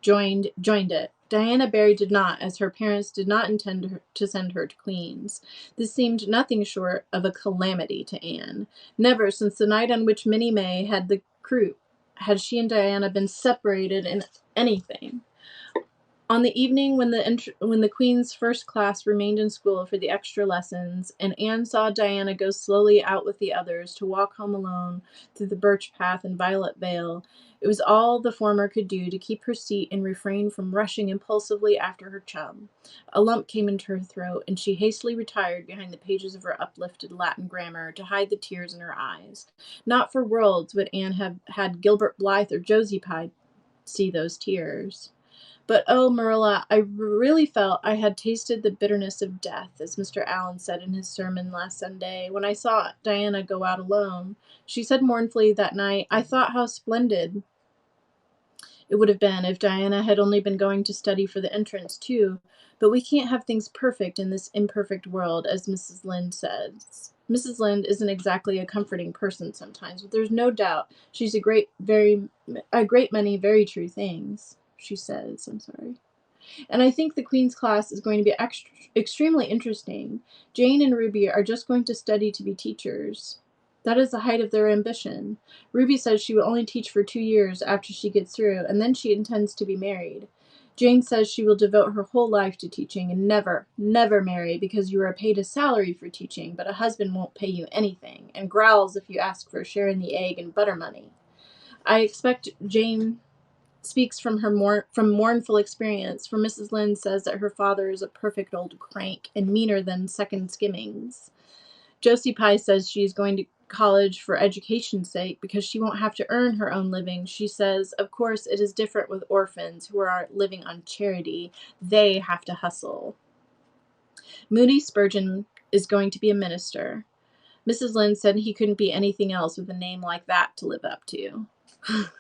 joined it. Diana Barry did not, as her parents did not intend to send her to Queen's. This seemed nothing short of a calamity to Anne. Never, since the night on which Minnie May had the croup, had she and Diana been separated in anything. On the evening when the Queen's first class remained in school for the extra lessons, and Anne saw Diana go slowly out with the others to walk home alone through the birch path and violet vale, it was all the former could do to keep her seat and refrain from rushing impulsively after her chum. A lump came into her throat, and she hastily retired behind the pages of her uplifted Latin grammar to hide the tears in her eyes. Not for worlds would Anne have had Gilbert Blythe or Josie Pye see those tears. But oh, Marilla, I really felt I had tasted the bitterness of death, as Mr. Allen said in his sermon last Sunday, when I saw Diana go out alone. She said mournfully that night, I thought how splendid it would have been if Diana had only been going to study for the entrance, too. But we can't have things perfect in this imperfect world, as Mrs. Lynde says. Mrs. Lynde isn't exactly a comforting person sometimes, but there's no doubt she's a great many very true things, she says. I'm sorry. And I think the Queen's class is going to be extremely interesting. Jane and Ruby are just going to study to be teachers. That is the height of their ambition. Ruby says she will only teach for 2 years after she gets through, and then she intends to be married. Jane says she will devote her whole life to teaching and never, never marry because you are paid a salary for teaching, but a husband won't pay you anything, and growls if you ask for a share in the egg and butter money. I expect Jane speaks from from mournful experience, for Mrs. Lynde says that her father is a perfect old crank and meaner than second skimmings. Josie Pye says she is going to college for education's sake because she won't have to earn her own living. She says, of course, it is different with orphans who are living on charity. They have to hustle. Moody Spurgeon is going to be a minister. Mrs. Lynde said he couldn't be anything else with a name like that to live up to.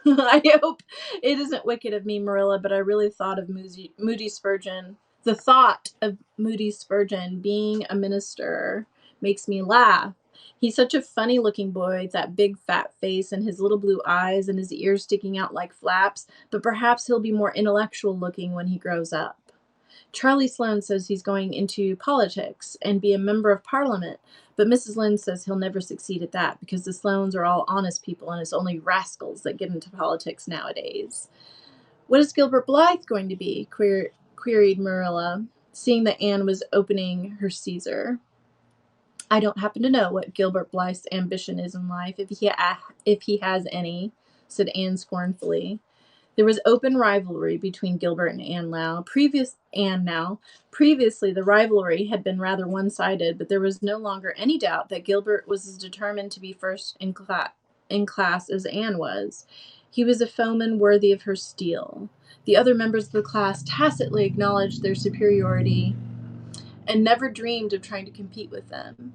I hope it isn't wicked of me, Marilla, but I really thought of Moody Spurgeon. The thought of Moody Spurgeon being a minister makes me laugh. He's such a funny-looking boy, that big fat face and his little blue eyes and his ears sticking out like flaps, but perhaps he'll be more intellectual-looking when he grows up. Charlie Sloane says he's going into politics and be a member of Parliament, but Mrs. Lynde says he'll never succeed at that because the Sloanes are all honest people and it's only rascals that get into politics nowadays. What is Gilbert Blythe going to be? Queried Marilla, seeing that Anne was opening her Caesar. I don't happen to know what Gilbert Blythe's ambition is in life, if he has any, said Anne scornfully. There was open rivalry between Gilbert and Anne now. Previously, the rivalry had been rather one-sided, but there was no longer any doubt that Gilbert was as determined to be first in class as Anne was. He was a foeman worthy of her steel. The other members of the class tacitly acknowledged their superiority and never dreamed of trying to compete with them.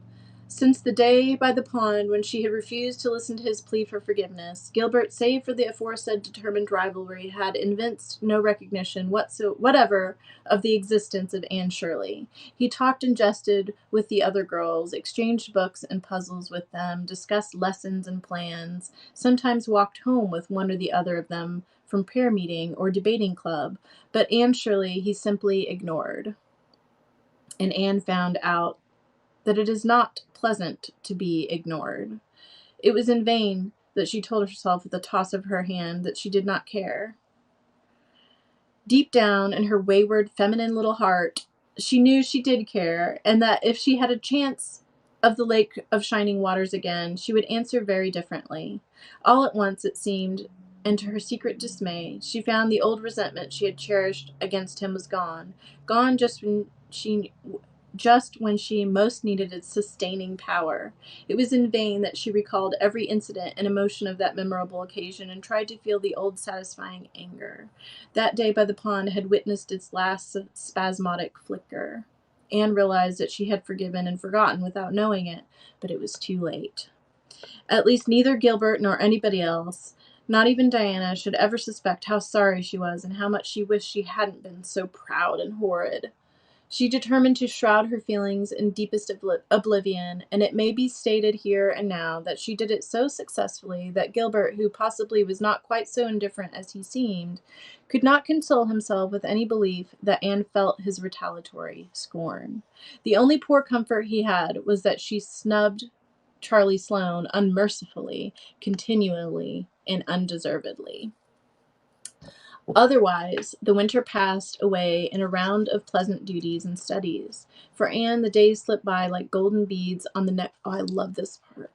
Since the day by the pond when she had refused to listen to his plea for forgiveness, Gilbert, save for the aforesaid determined rivalry, had evinced no recognition whatever of the existence of Anne Shirley. He talked and jested with the other girls, exchanged books and puzzles with them, discussed lessons and plans, sometimes walked home with one or the other of them from prayer meeting or debating club, but Anne Shirley he simply ignored. And Anne found out that it is not pleasant to be ignored. It was in vain that she told herself with a toss of her hand that she did not care. Deep down in her wayward, feminine little heart, she knew she did care, and that if she had a chance of the Lake of Shining Waters again, she would answer very differently. All at once, it seemed, and to her secret dismay, she found the old resentment she had cherished against him was gone just when she most needed its sustaining power. It was in vain that she recalled every incident and emotion of that memorable occasion and tried to feel the old satisfying anger. That day by the pond had witnessed its last spasmodic flicker. Anne realized that she had forgiven and forgotten without knowing it, but it was too late. At least neither Gilbert nor anybody else, not even Diana, should ever suspect how sorry she was and how much she wished she hadn't been so proud and horrid. She determined to shroud her feelings in deepest oblivion, and it may be stated here and now that she did it so successfully that Gilbert, who possibly was not quite so indifferent as he seemed, could not console himself with any belief that Anne felt his retaliatory scorn. The only poor comfort he had was that she snubbed Charlie Sloane unmercifully, continually, and undeservedly. Otherwise, the winter passed away in a round of pleasant duties and studies. For Anne, the days slipped by like golden beads on the neck. Oh, I love this part.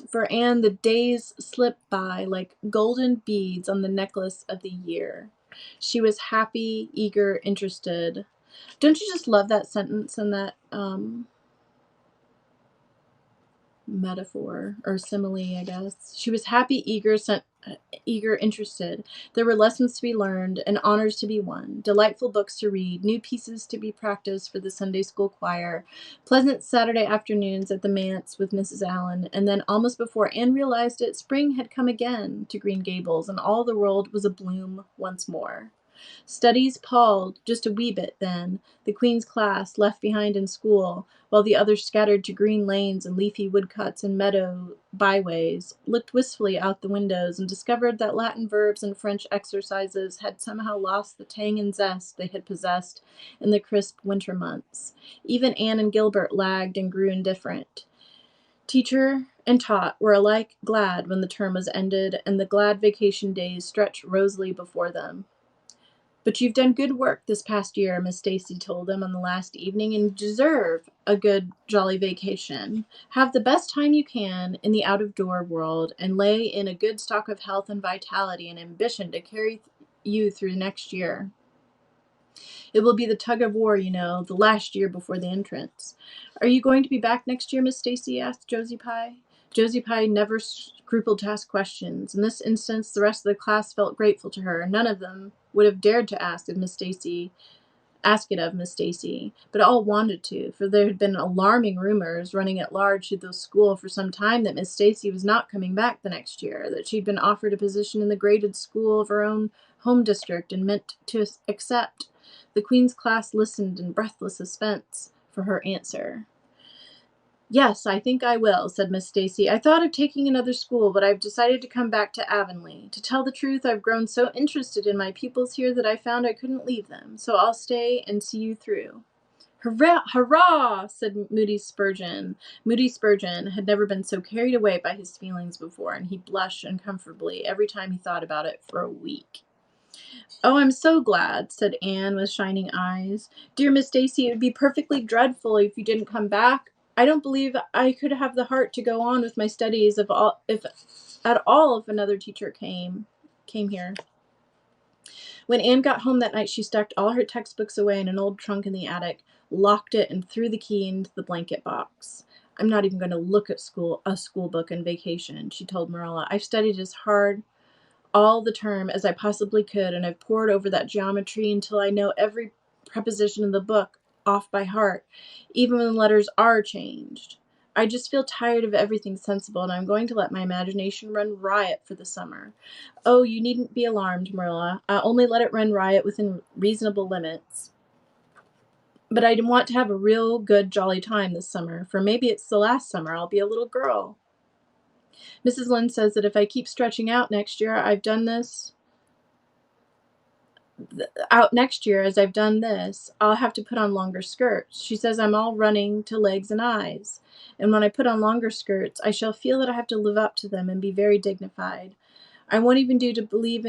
For Anne, the days slipped by like golden beads on the necklace of the year. She was happy, eager, interested. Don't you just love that sentence and that metaphor or simile, I guess? She was happy, eager, interested. There were lessons to be learned and honors to be won, delightful books to read, new pieces to be practiced for the Sunday school choir, pleasant Saturday afternoons at the manse with Mrs. Allen, and then almost before Anne realized it, spring had come again to Green Gables, and all the world was abloom once more. Studies palled just a wee bit then, the Queen's class left behind in school, while the others scattered to green lanes and leafy woodcuts and meadow byways, looked wistfully out the windows and discovered that Latin verbs and French exercises had somehow lost the tang and zest they had possessed in the crisp winter months. Even Anne and Gilbert lagged and grew indifferent. Teacher and taught were alike glad when the term was ended and the glad vacation days stretched rosily before them. "But you've done good work this past year," Miss Stacy told them on the last evening, "and you deserve a good, jolly vacation. Have the best time you can in the out-of-door world, and lay in a good stock of health and vitality and ambition to carry you through next year. It will be the tug of war, you know, the last year before the entrance." "Are you going to be back next year, Miss Stacy?" asked Josie Pye. Josie Pye never scrupled to ask questions. In this instance, the rest of the class felt grateful to her. None of them would have dared to ask it of Miss Stacy, but all wanted to, for there had been alarming rumors running at large through the school for some time that Miss Stacy was not coming back the next year, that she'd been offered a position in the graded school of her own home district and meant to accept. The Queen's class listened in breathless suspense for her answer. "Yes, I think I will," said Miss Stacy. "I thought of taking another school, but I've decided to come back to Avonlea. To tell the truth, I've grown so interested in my pupils here that I found I couldn't leave them, so I'll stay and see you through." "Hurrah! Hurrah!" said Moody Spurgeon. Moody Spurgeon had never been so carried away by his feelings before, and he blushed uncomfortably every time he thought about it for a week. "Oh, I'm so glad," said Anne with shining eyes. "Dear Miss Stacy, it would be perfectly dreadful if you didn't come back. I don't believe I could have the heart to go on with my studies if another teacher came here." When Anne got home that night, she stuck all her textbooks away in an old trunk in the attic, locked it, and threw the key into the blanket box. "I'm not even going to look at a school book in vacation," she told Marilla. "I've studied as hard all the term as I possibly could, and I've pored over that geometry until I know every preposition in the book off by heart, even when the letters are changed. I just feel tired of everything sensible, and I'm going to let my imagination run riot for the summer." "Oh, you needn't be alarmed, Marilla. I'll only let it run riot within reasonable limits. But I want to have a real good jolly time this summer, for maybe it's the last summer I'll be a little girl. Mrs. Lynde says that if I keep stretching out next year, as I've done this, I'll have to put on longer skirts. She says I'm all running to legs and eyes. And when I put on longer skirts, I shall feel that I have to live up to them and be very dignified. It won't even do to believe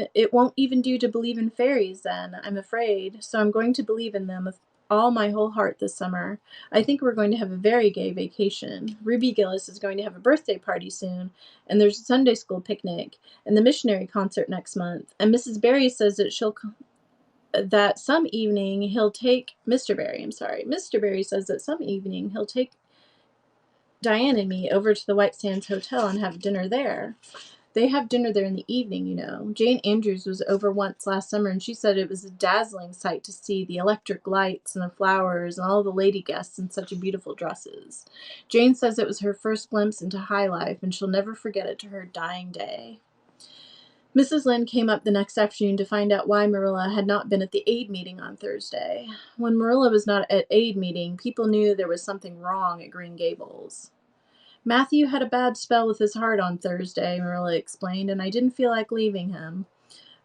in fairies then, I'm afraid. So I'm going to believe in them with all my whole heart this summer. I think we're going to have a very gay vacation. Ruby Gillis is going to have a birthday party soon, and there's a Sunday school picnic, and the missionary concert next month. And Mrs. Barry says that some evening he'll take Mr. Barry, Mr. Barry says that some evening he'll take Diane and me over to the White Sands Hotel and have dinner there. They have dinner there in the evening, you know. Jane Andrews was over once last summer, and she said it was a dazzling sight to see the electric lights and the flowers and all the lady guests in such beautiful dresses. Jane says it was her first glimpse into high life, and she'll never forget it to her dying day. Mrs. Lynde came up the next afternoon to find out why Marilla had not been at the aid meeting on Thursday. When Marilla was not at aid meeting, people knew there was something wrong at Green Gables. "Matthew had a bad spell with his heart on Thursday," Marilla explained, "and I didn't feel like leaving him.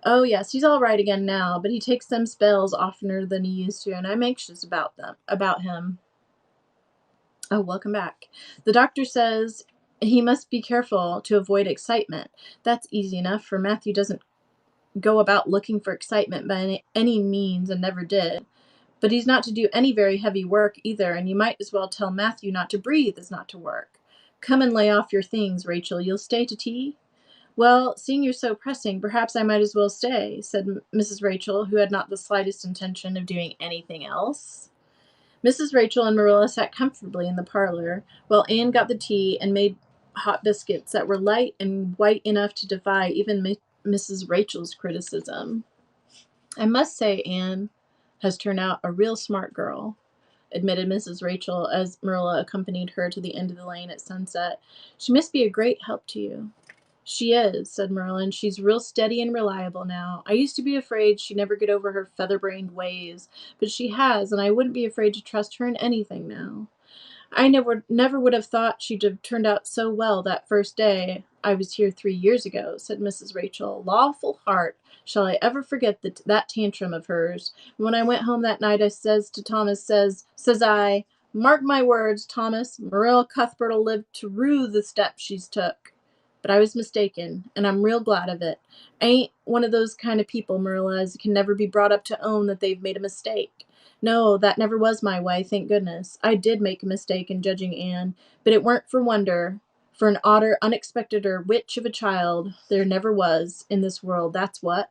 Oh, yes, he's all right again now, but he takes them spells oftener than he used to, and I'm anxious about him. Oh, welcome back. The doctor says he must be careful to avoid excitement. That's easy enough, for Matthew doesn't go about looking for excitement by any means and never did. But he's not to do any very heavy work either, and you might as well tell Matthew not to breathe as not to work. Come and lay off your things, Rachel. You'll stay to tea?" "Well, seeing you're so pressing, perhaps I might as well stay," said Mrs. Rachel, who had not the slightest intention of doing anything else. Mrs. Rachel and Marilla sat comfortably in the parlor, while Anne got the tea and made hot biscuits that were light and white enough to defy even Mrs. Rachel's criticism. "I must say Anne has turned out a real smart girl," admitted Mrs. Rachel as Marilla accompanied her to the end of the lane at sunset. "She must be a great help to you." She is, said Merlin. She's real steady and reliable now. I used to be afraid she'd never get over her feather-brained ways, but she has, and I wouldn't be afraid to trust her in anything now. I never would have thought she'd have turned out so well that first day I was here 3 years ago, said Mrs. Rachel. Lawful heart, shall I ever forget that tantrum of hers? When I went home that night, I says to Thomas, says I, mark my words, Thomas, Marilla Cuthbert'll live to rue the step she's took. But I was mistaken, and I'm real glad of it. I ain't one of those kind of people, Marilla, as can never be brought up to own that they've made a mistake. No, that never was my way, thank goodness. I did make a mistake in judging Anne, but it weren't for wonder. For an odder, unexpecteder witch of a child there never was in this world, that's what.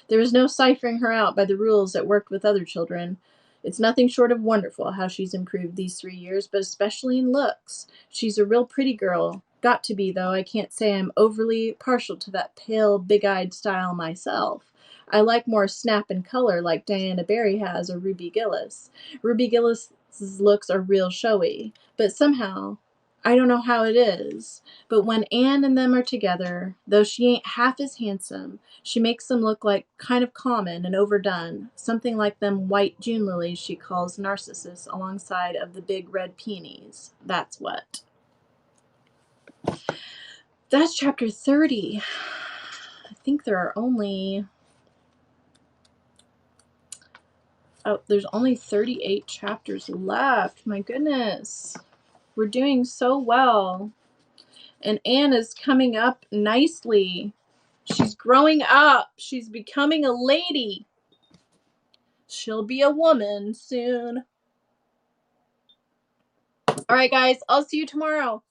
There was no ciphering her out by the rules that worked with other children. It's nothing short of wonderful how she's improved these 3 years, but especially in looks. She's a real pretty girl. Got to be, though. I can't say I'm overly partial to that pale, big-eyed style myself. I like more snap and color like Diana Barry has or Ruby Gillis. Ruby Gillis's looks are real showy, but somehow, I don't know how it is, but when Anne and them are together, though she ain't half as handsome, she makes them look like kind of common and overdone, something like them white June lilies she calls narcissus alongside of the big red peonies. That's what. That's chapter 30. I think there are only... Oh, there's only 38 chapters left. My goodness. We're doing so well. And Anne is coming up nicely. She's growing up. She's becoming a lady. She'll be a woman soon. All right, guys. I'll see you tomorrow.